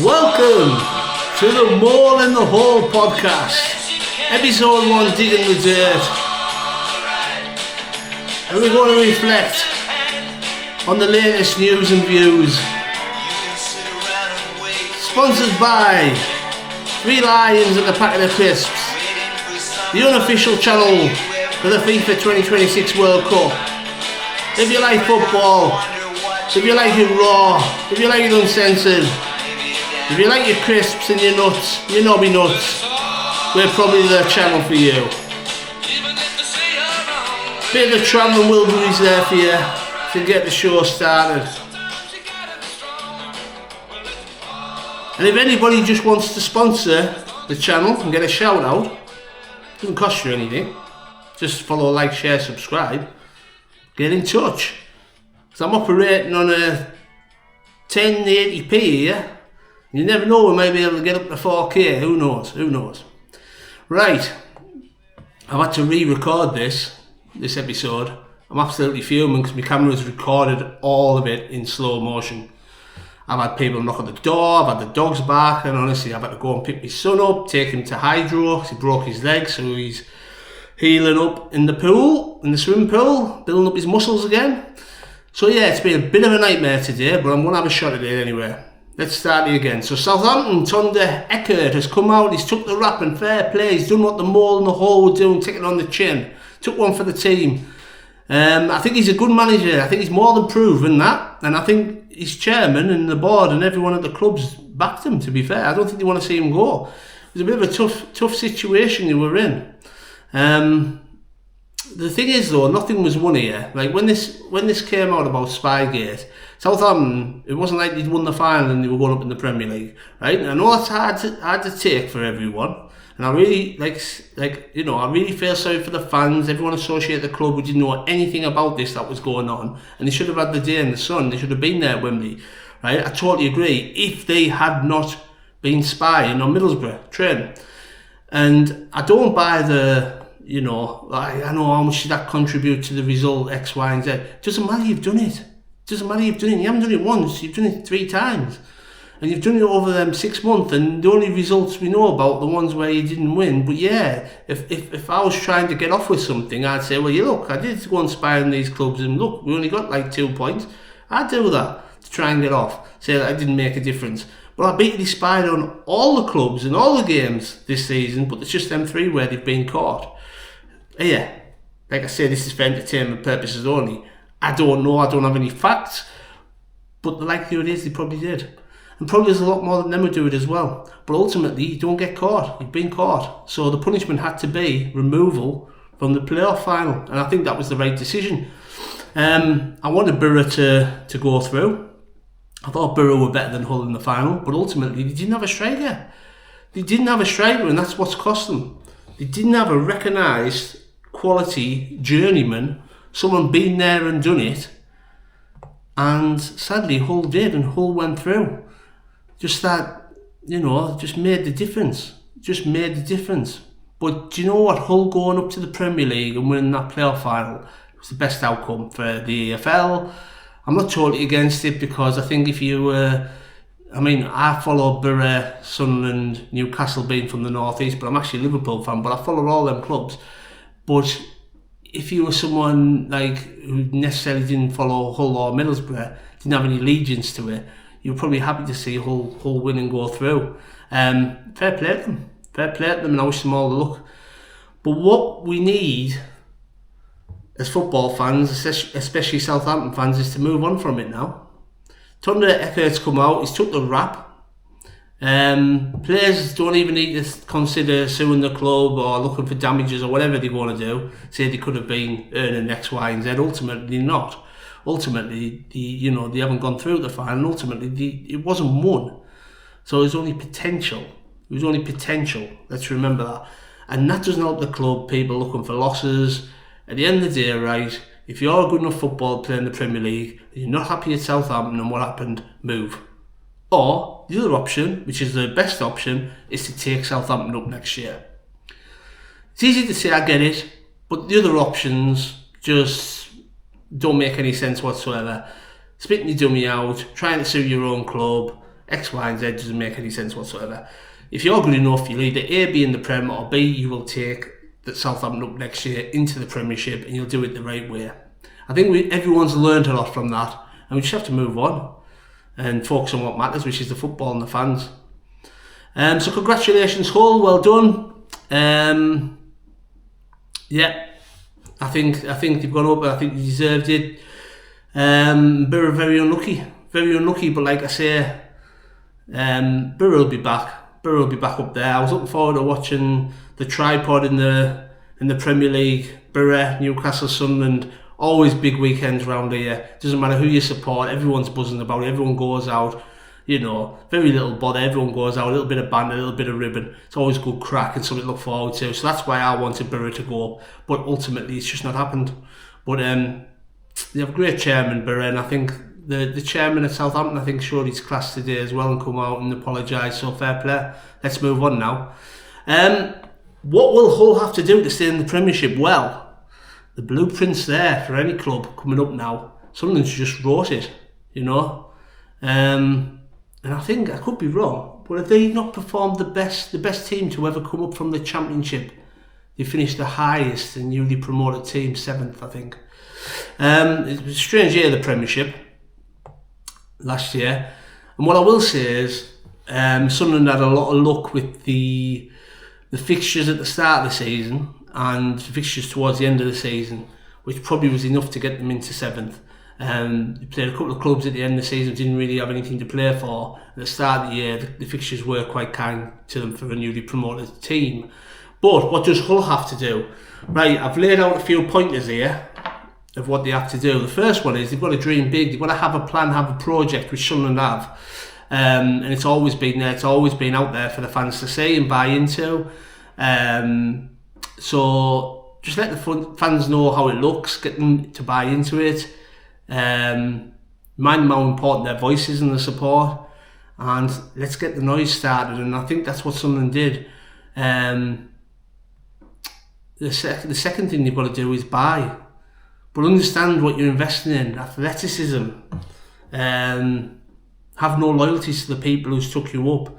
Welcome to the More Than the Hole podcast, episode 1, Digging the Dirt. And we're going to reflect on the latest news and views. Sponsored by 3 Lions and a packet of crisps, the unofficial channel for the FIFA 2026 World Cup. If you like football, if you like it raw, if you like it uncensored, if you like your crisps and your nuts, your knobby nuts, we're probably the channel for you. Bit of the travelling Wilburys there for you to get the show started. And if anybody just wants to sponsor the channel and get a shout out, doesn't cost you anything, just follow, like, share, subscribe, get in touch. So I'm operating on a 1080p here. You never know, we may be able to get up to 4K, who knows. Right, I've had to re-record this episode. I'm absolutely fuming because my camera's recorded all of it in slow motion. I've had people knock on the door, I've had the dogs bark, and honestly I've had to go and pick my son up, take him to hydro because he broke his leg, so he's healing up in the pool, in the swimming pool, building up his muscles again. So yeah, it's been a bit of a nightmare today, but I'm going to have a shot at it anyway. Let's start it again. So Southampton, Thunder Eckert has come out, he's took the rap and fair play, he's done what the Mole and the Hole were doing, taking on the chin, took one for the team. I think he's a good manager, I think he's more than proven that, and I think his chairman and the board and everyone at the club's backed him, to be fair. I don't think they want to see him go. It was a bit of a tough situation they were in. The thing is though, nothing was won here. Like when this came out about Spygate, Southampton, it wasn't like they'd won the final and they were going up in the Premier League, right? And I know that's hard to take for everyone, and I really I really feel sorry for the fans, everyone associated the club who didn't know anything about this that was going on, and they should have had the day in the sun. They should have been there at Wembley, right? I totally agree. If they had not been spying on Middlesbrough training, and I don't buy the. I know how much that contribute to the result X, Y, and Z. It doesn't matter, you've done it. You haven't done it once, you've done it 3 times. And you've done it over them 6 months, and the only results we know about the ones where you didn't win. But yeah, if I was trying to get off with something, I'd say, well, look, I did go and spy on these clubs, and look, we only got like 2 points. I'd do that to try and get off. Say that I didn't make a difference. But I basically spied on all the clubs and all the games this season, but it's just them 3 where they've been caught. Yeah, like I say, this is for entertainment purposes only. I don't know, I don't have any facts, but the likelihood is they probably did. And probably there's a lot more than them who do it as well. But ultimately, you don't get caught, you've been caught. So the punishment had to be removal from the playoff final, and I think that was the right decision. I wanted Borough to go through. I thought Borough were better than Hull in the final, but ultimately they didn't have a striker. And that's what's cost them. They didn't have a recognised quality journeyman, someone been there and done it, and sadly Hull did, and Hull went through. Just made the difference. But do you know what? Hull going up to the Premier League and winning that playoff final was the best outcome for the AFL. I'm not totally against it, because I think if you I follow Borough, Sunderland, Newcastle, being from the northeast, but I'm actually a Liverpool fan, but I follow all them clubs. But if you were someone like who necessarily didn't follow Hull or Middlesbrough, didn't have any allegiance to it, you were probably happy to see Hull win and go through. Fair play to them, and I wish them all the luck. But what we need as football fans, especially Southampton fans, is to move on from it now. Thunder Eckert's come out, he's took the rap. Players don't even need to consider suing the club or looking for damages or whatever they want to do. Say they could have been earning X, Y, and Z. Ultimately not. Ultimately, they haven't gone through the final. Ultimately, it wasn't won. So it was only potential. Let's remember that. And that doesn't help the club, people looking for losses. At the end of the day, right, if you're a good enough football player in the Premier League, and you're not happy at Southampton and what happened, move. Or the other option, which is the best option, is to take Southampton up next year. It's easy to say, I get it, but the other options just don't make any sense whatsoever. Spitting your dummy out, trying to sue your own club, X, Y, and Z doesn't make any sense whatsoever. If you're good enough, you'll either A, be in the Prem, or B, you will take the Southampton up next year into the Premiership, and you'll do it the right way. I think everyone's learned a lot from that, and we just have to move on and focus on what matters, which is the football and the fans. So congratulations, Hull, well done. Yeah, I think they've gone up. I think they deserved it. Borough very unlucky. But like I say, Borough will be back. Borough will be back up there. I was looking forward to watching the tripod in the Premier League. Borough, Newcastle, Sunderland. Always big weekends around here. Doesn't matter who you support. Everyone's buzzing about it. Everyone goes out. You know, very little bother. Everyone goes out. A little bit of banter, a little bit of ribbon. It's always good crack and something to look forward to. So that's why I wanted Borough to go up. But ultimately, it's just not happened. But they have a great chairman, Borough, and I think the chairman at Southampton, I think, showed his class today as well and come out and apologise. So fair play. Let's move on now. What will Hull have to do to stay in the Premiership? Well, the blueprint's there for any club coming up now. Someone's just wrote it, you know. And I think, I could be wrong, but have they not performed the best team to ever come up from the Championship? They finished the highest and newly promoted team, 7th, I think. It was a strange year, the Premiership, last year. And what I will say is, Sunderland had a lot of luck with the fixtures at the start of the season and the fixtures towards the end of the season, which probably was enough to get them into 7th. They played a couple of clubs at the end of the season, didn't really have anything to play for. At the start of the year, the fixtures were quite kind to them for a newly promoted team. But what does Hull have to do? Right, I've laid out a few pointers here of what they have to do. The first one is they've got to dream big. They've got to have a plan, have a project, which Sunderland have. And it's always been there. It's always been out there for the fans to see and buy into. So just let the fans know how it looks, get them to buy into it. Remind them how important their voice is and the support. And let's get the noise started. And I think that's what Sunderland did. The second thing they've got to do is buy. But understand what you're investing in. Athleticism. Have no loyalties to the people who's took you up.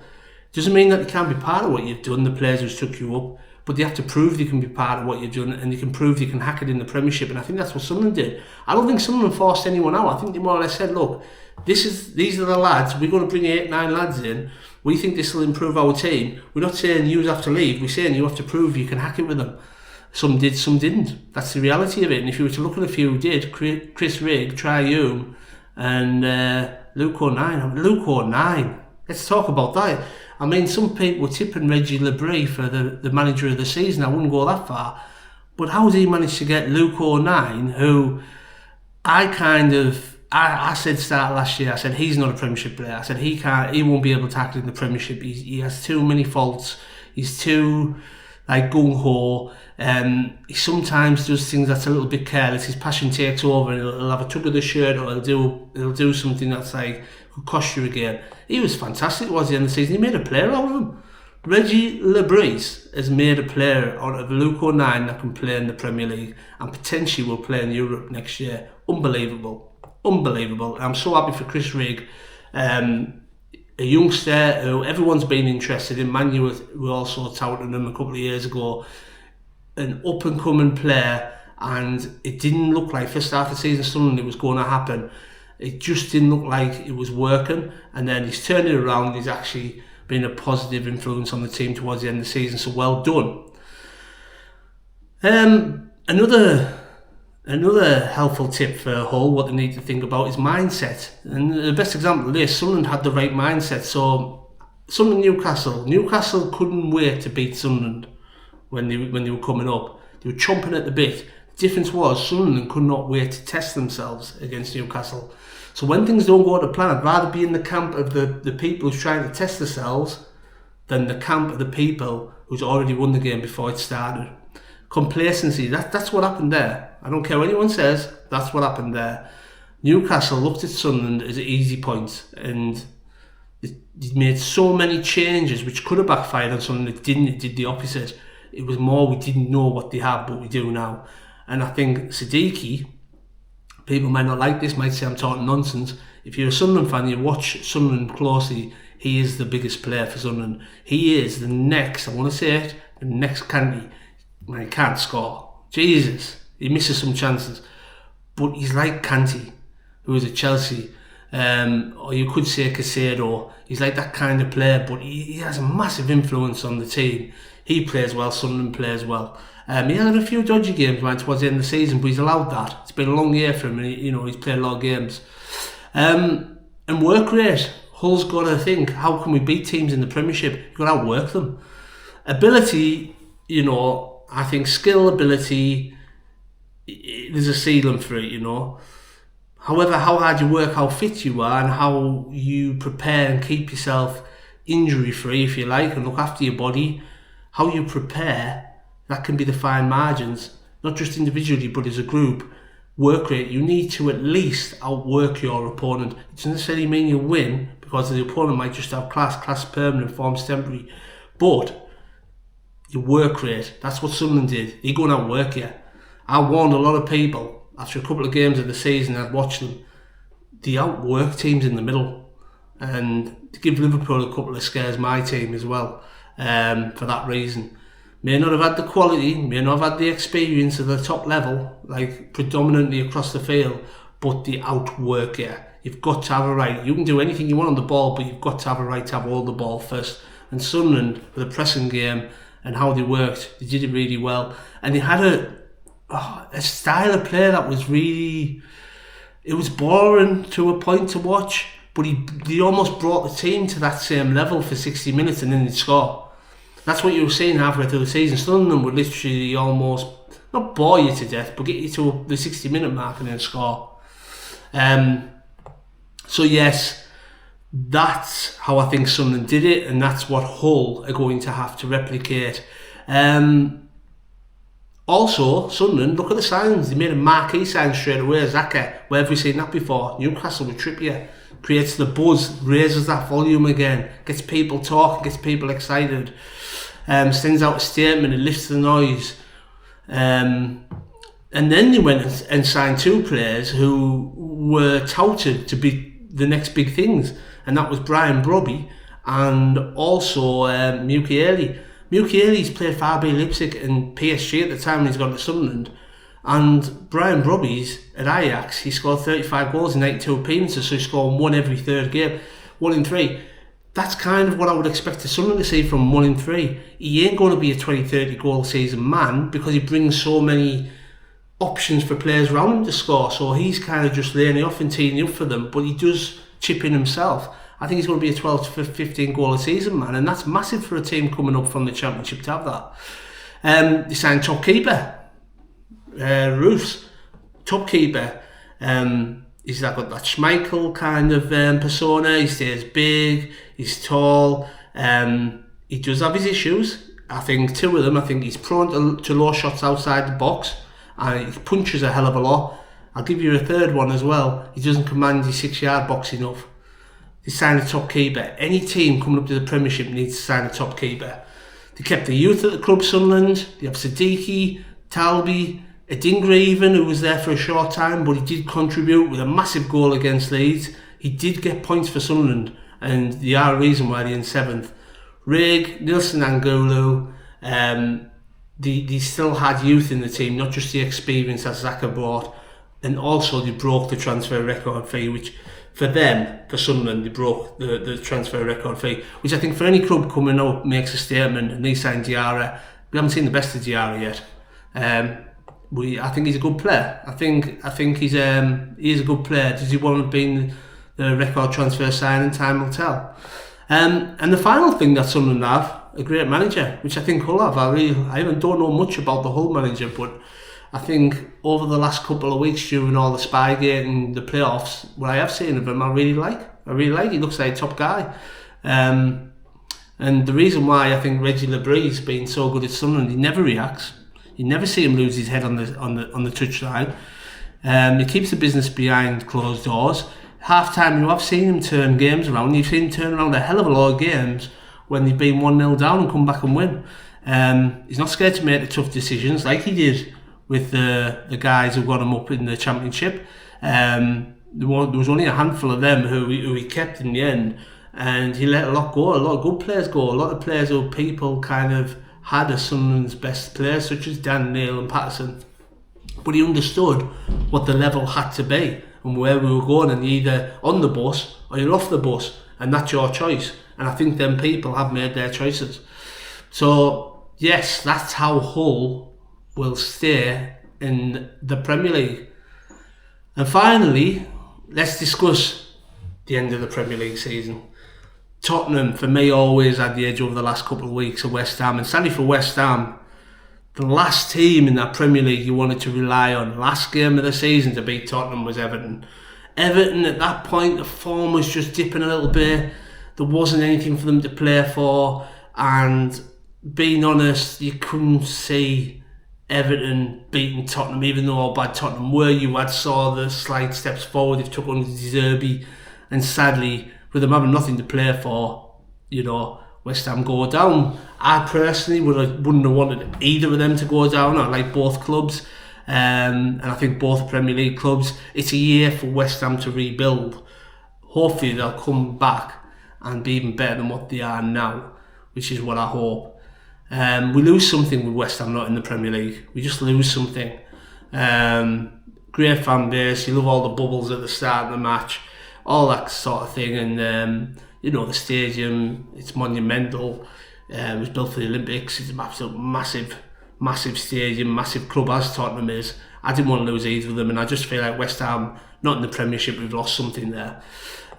Doesn't mean that they can't be part of what you've done, the players who's took you up, but they have to prove they can be part of what you've done, and they can prove they can hack it in the Premiership. And I think that's what Sunderland did. I don't think Sunderland forced anyone out. I think they more or less said, look, these are the lads, we're going to bring 8, 9 lads in, we think this will improve our team. We're not saying you have to leave, we're saying you have to prove you can hack it with them. Some did, some didn't. That's the reality of it. And if you were to look at a few who did, Chris Rigg, Tri-Hume, and Luke O'Nien. Luke O'Nien, let's talk about that. I mean, some people were tipping Reggie Lebris for the manager of the season. I wouldn't go that far. But how did he manage to get Luke O'Nien, who I said start last year, I said he's not a Premiership player. I said he won't be able to tackle in the Premiership. He has too many faults. He's too gung-ho. He sometimes does things that's a little bit careless. His passion takes over and he'll have a tug of the shirt, or he'll do something that's could cost you a game. He was fantastic towards the end of the season. He made a player out of him. Reggie Lebris has made a player out of Luke O'Nien that can play in the Premier League and potentially will play in Europe next year. Unbelievable. I'm so happy for Chris Rigg, a youngster who everyone's been interested in. Man U were also touting him a couple of years ago. An up-and-coming player, and it didn't look like first half of the season Sunderland it was going to happen. It just didn't look like it was working, and then he's turned it around. He's actually been a positive influence on the team towards the end of the season, so well done. Another helpful tip for Hull, what they need to think about is mindset. And the best example of this, Sunderland had the right mindset. So Sunderland Newcastle couldn't wait to beat Sunderland when they were coming up. They were chomping at the bit. The difference was Sunderland could not wait to test themselves against Newcastle. So when things don't go to plan, I'd rather be in the camp of the people who's trying to test themselves than the camp of the people who's already won the game before it started. Complacency, that's what happened there. I don't care what anyone says, that's what happened there. Newcastle looked at Sunderland as easy points, and they made so many changes which could have backfired on Sunderland. It didn't, it did the opposite. It was more we didn't know what they have, but we do now. And I think Siddiqui, people might not like this, might say I'm talking nonsense. If you're a Sunderland fan, you watch Sunderland closely, he is the biggest player for Sunderland. He is the next, I want to say it, the next Candy. Man, he can't score. Jesus, he misses some chances. But he's like Kanté, who was at Chelsea. Or you could say Casado. He's like that kind of player, but he has a massive influence on the team. He plays well, Sunderland plays well. He had a few dodgy games towards the end of the season, but he's allowed that. It's been a long year for him, and he's played a lot of games. And work rate. Hull's got to think, how can we beat teams in the Premiership? You've got to outwork them. Ability, I think skill, ability, there's a ceiling for it, However, how hard you work, how fit you are, and how you prepare and keep yourself injury-free, if you like, and look after your body, how you prepare, that can be the fine margins, not just individually, but as a group. Work rate, you need to at least outwork your opponent. It doesn't necessarily mean you win, because the opponent might just have class permanent, form's temporary. But your work rate, that's what Sunderland did. They're going to outwork you. I warned a lot of people after a couple of games of the season, I'd watch them. They outwork teams in the middle, and to give Liverpool a couple of scares, my team as well, for that reason. May not have had the quality, may not have had the experience at the top level, like predominantly across the field, but they outwork you. You've got to have a right. You can do anything you want on the ball, but you've got to have a right to have all the ball first. And Sunderland, with the pressing game and how they worked, they did it really well. And they had a style of play that was really, it was boring to a point to watch, but he almost brought the team to that same level for 60 minutes and then they'd score. That's what you were seeing halfway through the season. Sunderland would literally almost, not bore you to death, but get you to the 60-minute mark and then score. So yes, that's how I think Sunderland did it, and that's what Hull are going to have to replicate. Also, Sunderland, look at the signs. They made a marquee sign straight away. Xhaka, where have we seen that before? Newcastle with Trippier. Creates the buzz, raises that volume again, gets people talking, gets people excited, sends out a statement, it lifts the noise. And then they went and signed two players who were touted to be the next big things, and that was Brian Brobby and also Mukiele. Mukiele's played for RB Leipzig and PSG at the time when he's gone to Sunderland. And Brian Brobby's at Ajax, he scored 35 goals in 92 appearances, so he's scoring one every third game, 1 in 3. That's kind of what I would expect to Sunderland to see from 1 in 3. He ain't going to be a 20-30 goal season man because he brings so many options for players around him to score, so he's kind of just laying it off and teeing it up for them, but he does chip in himself. I think he's going to be a 12 to 15 goal a season man, and that's massive for a team coming up from the Championship to have that. They signed top keeper. Roofs, top keeper. He's got that Schmeichel kind of persona. He stays big, he's tall. He does have his issues. I think 2 of them. I think he's prone to low shots outside the box, and he punches a hell of a lot. I'll give you a third one as well. He doesn't command his 6-yard box enough. They signed a top keeper. Any team coming up to the Premiership needs to sign a top keeper. They kept the youth at the club, Sunderland. They have Siddiqui, Talby, Adingra even, who was there for a short time, but he did contribute with a massive goal against Leeds. He did get points for Sunderland, and they are a reason why they're in 7th. Rig, Nilsson Angulu, they still had youth in the team, not just the experience that Xhaka brought, and also they broke the transfer record fee, which for them, for Sunderland, they broke the transfer record fee, which I think for any club coming up makes a statement, and they signed Diarra. We haven't seen the best of Diarra yet. I think he's a good player. I think he's he is a good player. Does he want to be the record transfer signing? Time will tell. And the final thing that Sunderland have, a great manager, which I think Hull have. I don't know much about the Hull manager, but I think over the last couple of weeks during all the Spygate and the playoffs, what I have seen of him, I really like. He looks like a top guy. And the reason why I think Reggie Lebree's been so good at Sunderland, he never reacts. You never see him lose his head on the touchline. He keeps the business behind closed doors. Half time, you have seen him turn games around. You've seen him turn around a hell of a lot of games when they've been 1-0 down and come back and win. He's not scared to make the tough decisions like he did with the guys who got him up in the Championship. There was only a handful of them who he kept in the end, and he let a lot go, a lot of good players go, a lot of players who people kind of had as Sunderland's best players, such as Dan, Neil and Patterson. But he understood what the level had to be and where we were going, and you're either on the bus or you're off the bus, and that's your choice. And I think them people have made their choices. So yes, that's how Hull will stay in the Premier League. And finally, let's discuss the end of the Premier League season. Tottenham, for me, always had the edge over the last couple of weeks of West Ham. And sadly for West Ham, the last team in that Premier League you wanted to rely on, last game of the season to beat Tottenham, was Everton. Everton, at that point, the form was just dipping a little bit. There wasn't anything for them to play for. And being honest, you couldn't see Everton beating Tottenham, even though how bad Tottenham were. You had saw the slight steps forward they've took under De Zerbi, and sadly, with them having nothing to play for, West Ham go down. I personally wouldn't have wanted either of them to go down. I like both clubs, and I think both Premier League clubs. It's a year for West Ham to rebuild. Hopefully they'll come back and be even better than what they are now, which is what I hope. We lose something with West Ham not in the Premier League. We just lose something. Great fan base. You love all the bubbles at the start of the match, all that sort of thing. And the stadium, it's monumental. It was built for the Olympics. It's an absolute massive stadium, massive club as Tottenham is. I didn't want to lose either of them, and I just feel like West Ham, not in the Premiership, we've lost something there.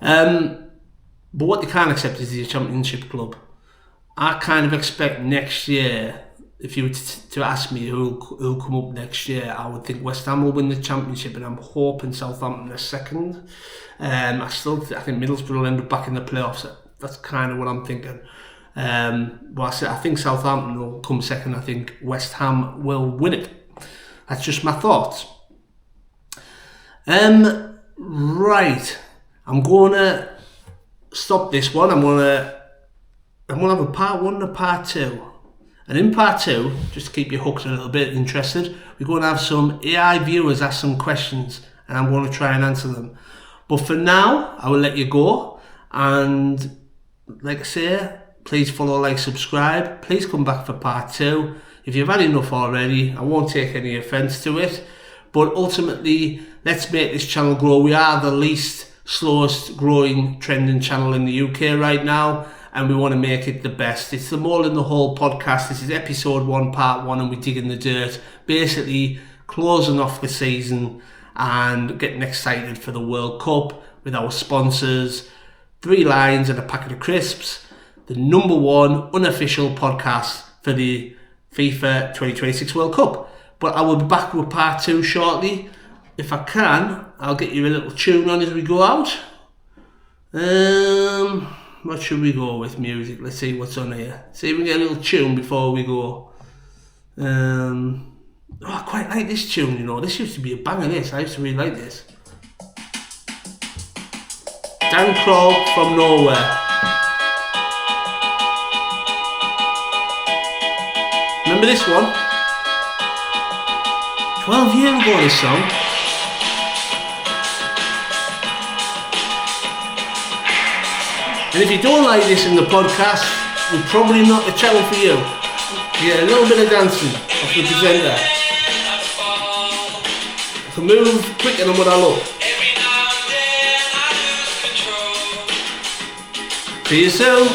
But what they can't accept is the Championship club. I kind of expect next year, if you were to ask me who'll come up next year, I would think West Ham will win the Championship, and I'm hoping Southampton are second. I think Middlesbrough will end up back in the playoffs. That's kind of what I'm thinking. But I think Southampton will come second. I think West Ham will win it. That's just my thoughts. Right, I'm going to stop this one. I'm going to have a part 1 and a part 2. And in part 2, just to keep you hooked a little bit interested, we're going to have some AI viewers ask some questions, and I'm going to try and answer them. But for now, I will let you go. And like I say, please follow, like, subscribe. Please come back for part 2. If you've had enough already, I won't take any offence to it. But ultimately, let's make this channel grow. We are the least slowest growing trending channel in the UK right now, and we want to make it the best. It's the Mole in the Hole podcast. This is episode 1, part 1, and we dig in the dirt. Basically, closing off the season and getting excited for the World Cup with our sponsors, 3 lines and a packet of crisps. The number 1 unofficial podcast for the FIFA 2026 World Cup. But I will be back with part 2 shortly. If I can, I'll get you a little tune on as we go out. What should we go with music? Let's see what's on here. See if we get a little tune before we go. I quite like this tune, This used to be a banger, this. I used to really like this. Dan Crow from Nowhere. Remember this one? 12 years ago, this song. And if you don't like this in the podcast, we're probably not the channel for you. You get a little bit of dancing off the presenter. I can move quicker than what I look. See you soon.